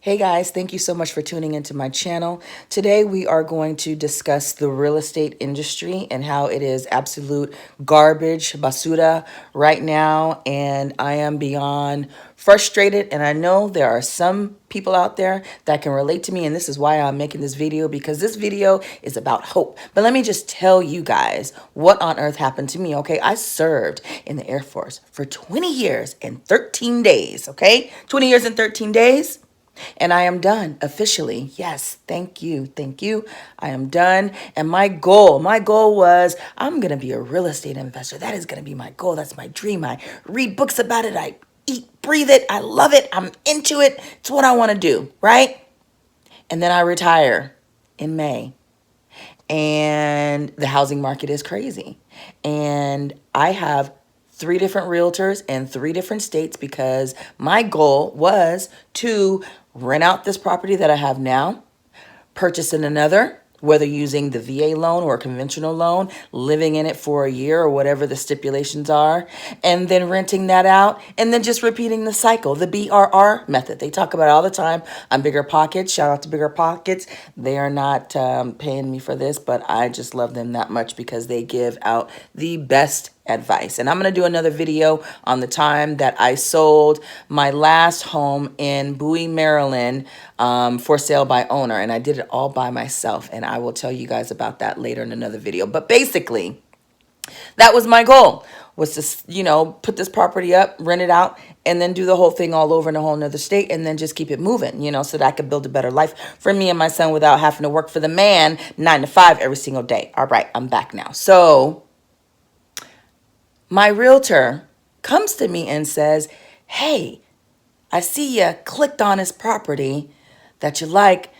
Hey guys, thank you so much for tuning into my channel. Today we are going to discuss the real estate industry and how it is absolute garbage, basura right now. And I am beyond frustrated. And I know there are some people out there that can relate to me. And this is why I'm making this video, because this video is about hope. But let me just tell you guys what on earth happened to me, okay? I served in the Air Force for 20 years and 13 days, okay? 20 years and 13 days. And I am done officially. Yes, thank you. Thank you. I am done. And my goal was I'm going to be a real estate investor. That is going to be my goal. That's my dream. I read books about it. I eat, breathe it. I love it. I'm into it. It's what I want to do, right? And then I retire in May. And the housing market is crazy. And I have three different realtors in three different states because my goal was to rent out this property that I have now, purchase in another, whether using the VA loan or a conventional loan, living in it for a year or whatever the stipulations are, and then renting that out, and then just repeating the cycle, the BRR method. They talk about it all the time on Bigger Pockets. Shout out to Bigger Pockets. They are not paying me for this, but I just love them that much because they give out the best advice. And I'm going to do another video on the time that I sold my last home in Bowie, Maryland, for sale by owner. And I did it all by myself. And I will tell you guys about that later in another video. But basically, that was my goal, was to, put this property up, rent it out, and then do the whole thing all over in a whole nother state, and then just keep it moving, so that I could build a better life for me and my son without having to work for the man 9 to 5 every single day. All right, I'm back now. So my realtor comes to me and says, hey, I see you clicked on his property that you like,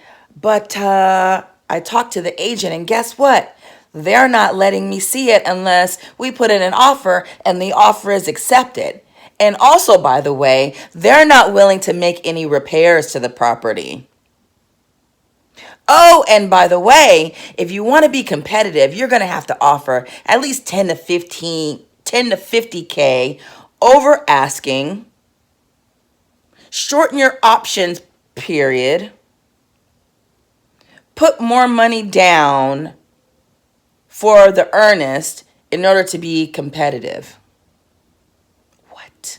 but I talked to the agent, and guess what? They're not letting me see it unless we put in an offer and the offer is accepted. And also, by the way, they're not willing to make any repairs to the property. Oh, and by the way, if you want to be competitive, you're going to have to offer at least 10 to 50K over asking, shorten your options period, put more money down for the earnest in order to be competitive. What?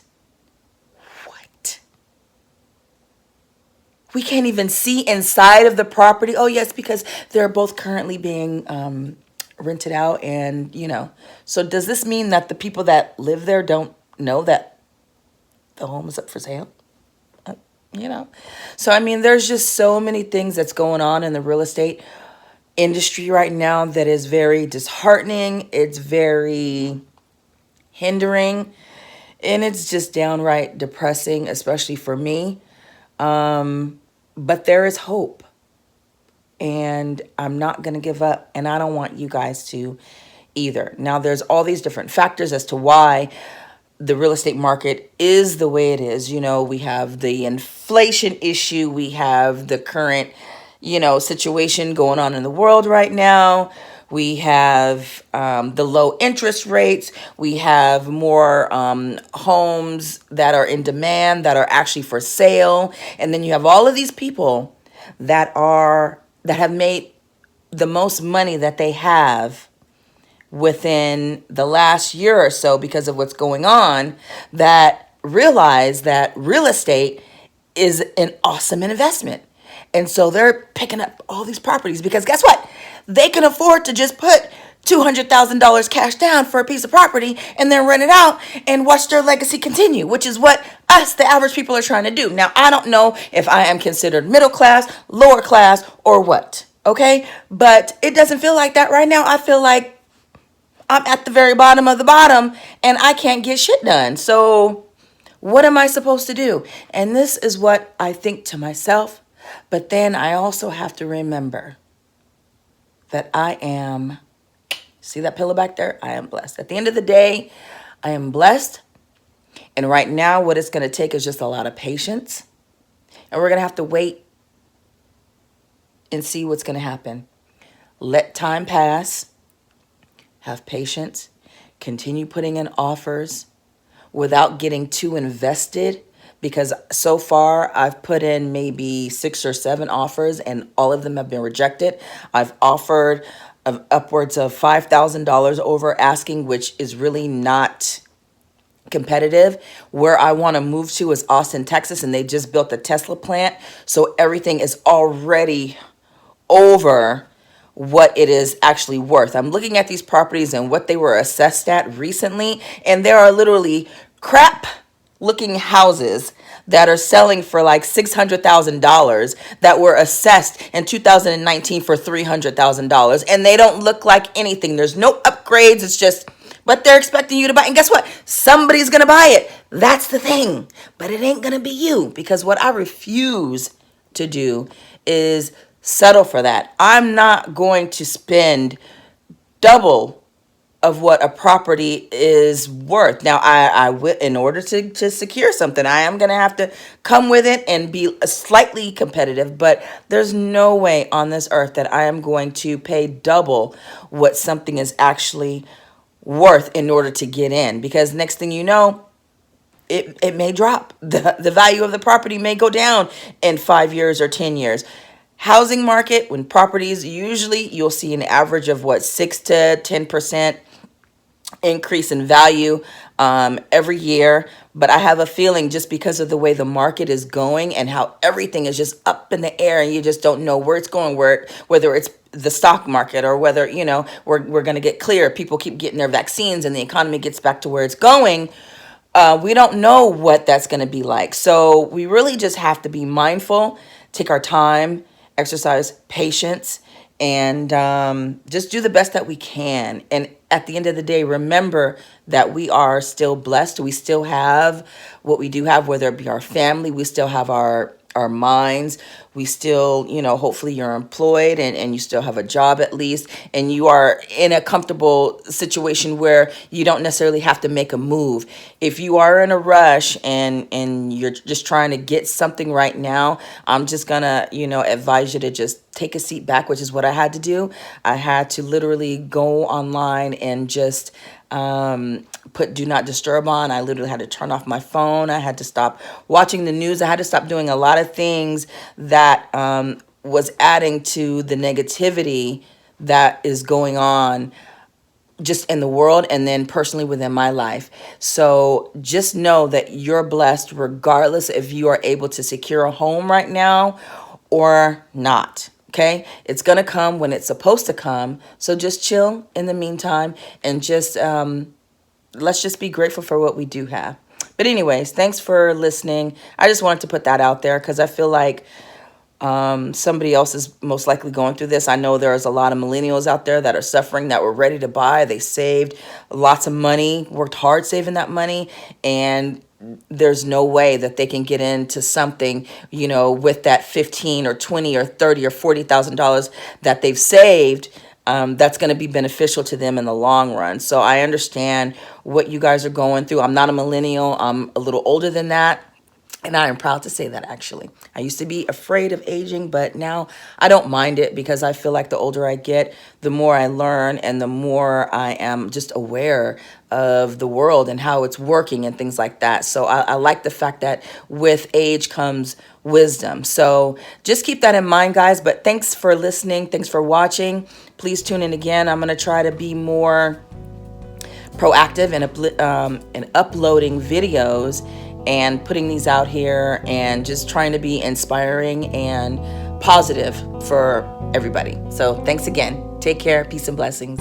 We can't even see inside of the property. Oh, yes, because they're both currently being rented out. And, so does this mean that the people that live there don't know that the home is up for sale? So, I mean, there's just so many things that's going on in the real estate industry right now that is very disheartening. It's very hindering, and it's just downright depressing, especially for me. But there is hope, and I'm not going to give up, and I don't want you guys to either. Now, there's all these different factors as to why the real estate market is the way it is. We have the inflation issue. We have the current, situation going on in the world right now. We have the low interest rates. We have more homes that are in demand that are actually for sale. And then you have all of these people that have made the most money that they have within the last year or so because of what's going on, that realize that real estate is an awesome investment. And so they're picking up all these properties because guess what? They can afford to just put $200,000 cash down for a piece of property and then rent it out and watch their legacy continue, which is what us, the average people, are trying to do. Now, I don't know if I am considered middle class, lower class, or what, okay? But it doesn't feel like that right now. I feel like I'm at the very bottom of the bottom and I can't get shit done. So what am I supposed to do? And this is what I think to myself. But then I also have to remember that see that pillow back there? I am blessed. At the end of the day, I am blessed. And right now, what it's going to take is just a lot of patience. And we're going to have to wait and see what's going to happen. Let time pass. Have patience, continue putting in offers without getting too invested, because so far I've put in maybe 6 or 7 offers and all of them have been rejected. I've offered upwards of $5,000 over asking, which is really not competitive. Where I want to move to is Austin, Texas, and they just built a Tesla plant. So everything is already over what it is actually worth. I'm looking at these properties and what they were assessed at recently, and there are literally crap looking houses that are selling for like $600,000 that were assessed in 2019 for $300,000, and they don't look like anything. There's no upgrades. It's just but they're expecting you to buy. And guess what? Somebody's going to buy it. That's the thing. But it ain't going to be you, because what I refuse to do is settle for that. I'm not going to spend double of what a property is worth. Now, I will, in order to secure something, I am going to have to come with it and be slightly competitive, but there's no way on this earth that I am going to pay double what something is actually worth in order to get in, because next thing you know, it may drop. The value of the property may go down in 5 years or 10 years. Housing market, when properties, usually you'll see an average of what, 6 to 10% increase in value every year. But I have a feeling, just because of the way the market is going and how everything is just up in the air and you just don't know where it's going, whether it's the stock market or whether, we're going to get clear. People keep getting their vaccines and the economy gets back to where it's going. We don't know what that's going to be like. So we really just have to be mindful, take our time, exercise patience, and just do the best that we can. And at the end of the day, remember that we are still blessed. We still have what we do have, whether it be our family. We still have our minds. We still, hopefully you're employed and you still have a job at least, and you are in a comfortable situation where you don't necessarily have to make a move. If you are in a rush and you're just trying to get something right now, I'm just gonna, advise you to just take a seat back, which is what I had to do. I had to literally go online and just put do not disturb on. I literally had to turn off my phone. I had to stop watching the news. I had to stop doing a lot of things that was adding to the negativity that is going on just in the world and then personally within my life. So just know that you're blessed regardless if you are able to secure a home right now or not. Okay, it's going to come when it's supposed to come. So just chill in the meantime and just let's just be grateful for what we do have. But anyways, thanks for listening. I just wanted to put that out there because I feel like somebody else is most likely going through this. I know there's a lot of millennials out there that are suffering, that were ready to buy. They saved lots of money, worked hard saving that money, and there's no way that they can get into something, with that 15 or 20 or 30 or $40,000 that they've saved. That's going to be beneficial to them in the long run. So I understand what you guys are going through. I'm not a millennial. I'm a little older than that. And I am proud to say that, actually. I used to be afraid of aging, but now I don't mind it because I feel like the older I get, the more I learn and the more I am just aware of the world and how it's working and things like that. So I like the fact that with age comes wisdom. So just keep that in mind, guys. But thanks for listening. Thanks for watching. Please tune in again. I'm going to try to be more proactive in uploading videos and putting these out here and just trying to be inspiring and positive for everybody. So thanks again. Take care. Peace and blessings.